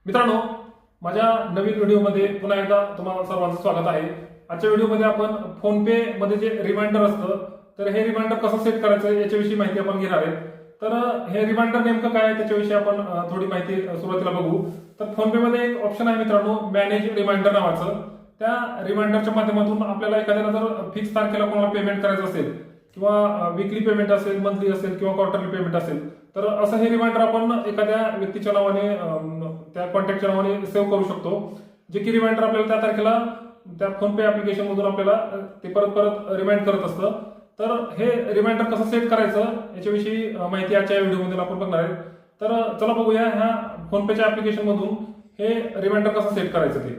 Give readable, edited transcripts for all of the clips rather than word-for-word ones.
मित्रांनो, माझ्या नवीन व्हिडिओमध्ये पुन्हा एकदा तुम्हाला सर्वांचं स्वागत आहे। आजच्या व्हिडिओमध्ये आपण फोनपे मध्ये जे रिमाइंडर असतं तर हे रिमाइंडर कसं सेट करायचं याच्याविषयी माहिती आपण घेणार आहे। तर हे रिमाइंडर नेमकं काय आहे त्याच्याविषयी आपण थोडी माहिती सुरुवातीला बघू। तर फोनपे मध्ये एक ऑप्शन आहे मित्रांनो, मॅनेज रिमाइंडर नावाचं। त्या रिमाइंडरच्या माध्यमातून आपल्याला एखाद्याला जर फिक्स तारखेला कोणाला पेमेंट करायचं असेल किंवा वीकली पेमेंट असेल, मंथली असेल किंवा क्वार्टरली पेमेंट असेल, तर असं हे रिमाइंडर आपण एखाद्या व्यक्तीच्या नावाने त्या कॉन्टॅक्टच्या नावाने सेव्ह करू शकतो, जे की रिमाइंडर आपल्याला त्या तारखेला त्या फोनपे ऍप्लिकेशन मधून आपल्याला ते परत परत रिमाइंड करत असतं। तर हे रिमाइंडर कसं सेट करायचं याच्याविषयी माहिती आजच्या व्हिडिओमध्ये आपण बघणार आहे। तर चला बघूया ह्या फोनपेच्या ऍप्लिकेशन मधून हे रिमाइंडर कसं सेट करायचं ते।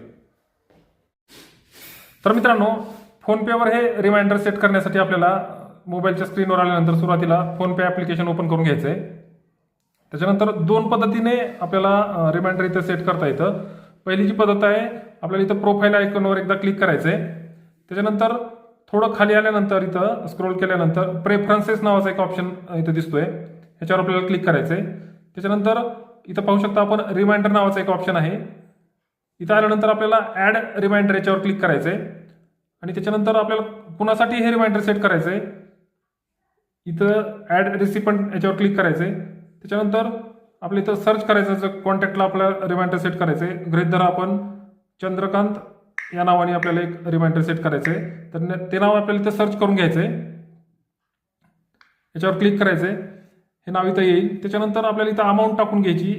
तर मित्रांनो, फोनपेवर हे रिमाइंडर सेट करण्यासाठी आपल्याला मोबाईलच्या स्क्रीनवर आल्यानंतर सुरुवातीला फोनपे ऍप्लिकेशन ओपन करून घ्यायचं आहे। त्याच्यानंतर दोन पद्धतीने आपल्याला रिमाइंडर इथं सेट करता येतं। पहिली जी पद्धत आहे, आपल्याला इथं प्रोफाईल आयकॉनवर एकदा क्लिक करायचं आहे। त्याच्यानंतर थोडं खाली आल्यानंतर इथं स्क्रोल केल्यानंतर प्रेफरन्सेस नावाचा एक ऑप्शन इथं दिसतोय, ह्याच्यावर आपल्याला क्लिक करायचं आहे। त्याच्यानंतर इथं पाहू शकता आपण रिमाइंडर नावाचा एक ऑप्शन आहे। इथं आल्यानंतर आपल्याला ऍड रिमाइंडर याच्यावर क्लिक करायचं आहे आणि त्याच्यानंतर आपल्याला कुणासाठी हे रिमाइंडर सेट करायचं आहे, इथं ऍड रिसिपंट याच्यावर क्लिक करायचं आहे। त्याच्यानंतर आपल्या इथं सर्च करायचं, कॉन्टॅक्टला आपल्याला रिमाइंडर सेट करायचं आहे। गृहीत धरा आपण चंद्रकांत या नावाने आपल्याला एक रिमाइंडर सेट करायचं आहे, तर ते नाव आपल्याला इथं सर्च करून घ्यायचं आहे, याच्यावर क्लिक करायचं आहे, हे नाव इथं येईल। त्याच्यानंतर आपल्याला इथं अमाऊंट टाकून घ्यायची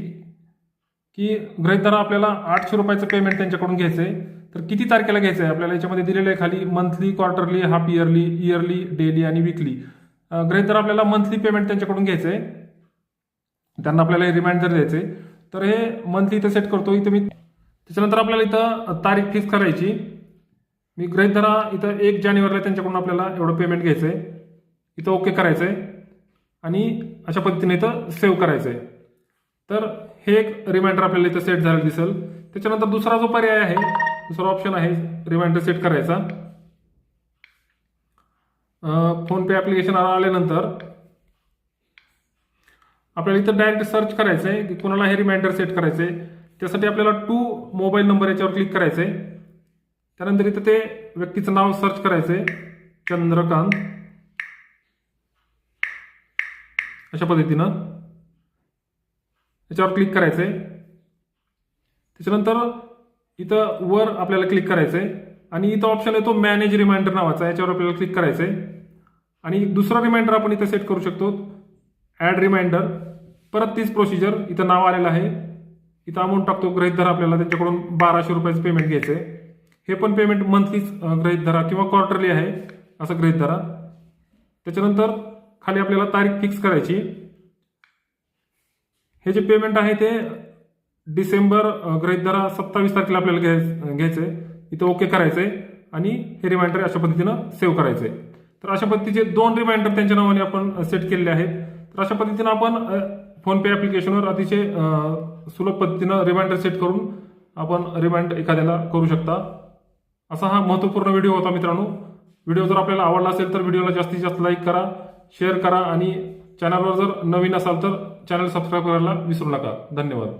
की गृहीत धरा आपल्याला 800 रुपयाचं पेमेंट त्यांच्याकडून घ्यायचं आहे, तर किती तारखेला घ्यायचं आहे आपल्याला याच्यामध्ये दिलेलं आहे खाली, monthly, quarterly, half yearly, yearly, daily आणि वीकली। गृहीत धरा आपल्याला मंथली पेमेंट त्यांच्याकडून घ्यायचं आहे, त्यांना आपल्याला रिमाइंडर द्यायचे, तर हे मंथली इथं सेट करतो इथं मी। त्याच्यानंतर आपल्याला इथं तारीख फिक्स करायची, मी गृहीत धरा इथं 1 जानेवारीला त्यांच्याकडून आपल्याला एवढं पेमेंट घ्यायचं आहे, इथं ओके करायचं आहे आणि अशा पद्धतीने इथं सेव्ह करायचं आहे। तर हे एक रिमाइंडर आपल्याला इथं सेट झालेलं दिसेल। त्याच्यानंतर दुसरा जो पर्याय आहे, दुसरा ऑप्शन आहे रिमाइंडर सेट करायचा। फोनपे ऍप्लिकेशन आल्यानंतर आपल्याला इथं डायरेक्ट सर्च करायचं आहे की कोणाला हे रिमाइंडर सेट करायचं आहे। त्यासाठी आपल्याला टू मोबाईल नंबर याच्यावर क्लिक करायचं आहे। त्यानंतर इथं ते व्यक्तीचं नाव सर्च करायचं आहे, चंद्रकांत, अशा पद्धतीनं याच्यावर क्लिक करायचं आहे। त्याच्यानंतर इथं वर आपल्याला क्लिक करायचं आहे आणि इथं ऑप्शन येतो मॅनेज रिमाइंडर नावाचा, याच्यावर आपल्याला क्लिक करायचं आहे आणि दुसरा रिमाइंडर आपण इथं सेट करू शकतो, ऍड रिमाइंडर। परत तीच प्रोसिजर, इथं नाव आलेलं आहे, इथं अमाऊंट टाकतो, गृहीत धरा आपल्याला त्यांच्याकडून 1200 रुपयाचं पेमेंट घ्यायचं आहे, हे पण पेमेंट मंथलीच गृहीत धरा किंवा क्वार्टरली आहे असं गृहीत धरा। त्याच्यानंतर खाली आपल्याला तारीख फिक्स करायची, हे जे पेमेंट आहे ते डिसेंबर गृहीत धरा 27 तारखेला आपल्याला घ्यायचंय, इथं ओके करायचंय आणि हे रिमाइंडर अशा पद्धतीनं सेव्ह करायचंय। तर अशा पद्धतीचे 2 रिमाइंडर त्यांच्या नावाने आपण सेट केलेले आहेत। तर अशा पद्धतीनं आपण फोनपे ऍप्लिकेशनवर अतिशय सुलभ पद्धतीनं रिमाइंडर सेट करून आपण रिमाइंड एखाद्याला करू शकता। असा हा महत्त्वपूर्ण व्हिडिओ होता मित्रांनो। व्हिडिओ जर आपल्याला आवडला असेल तर व्हिडिओला जास्तीत जास्त लाईक करा, शेअर करा आणि चॅनलवर जर नवीन असाल तर चॅनल सबस्क्राईब करायला विसरू नका। धन्यवाद।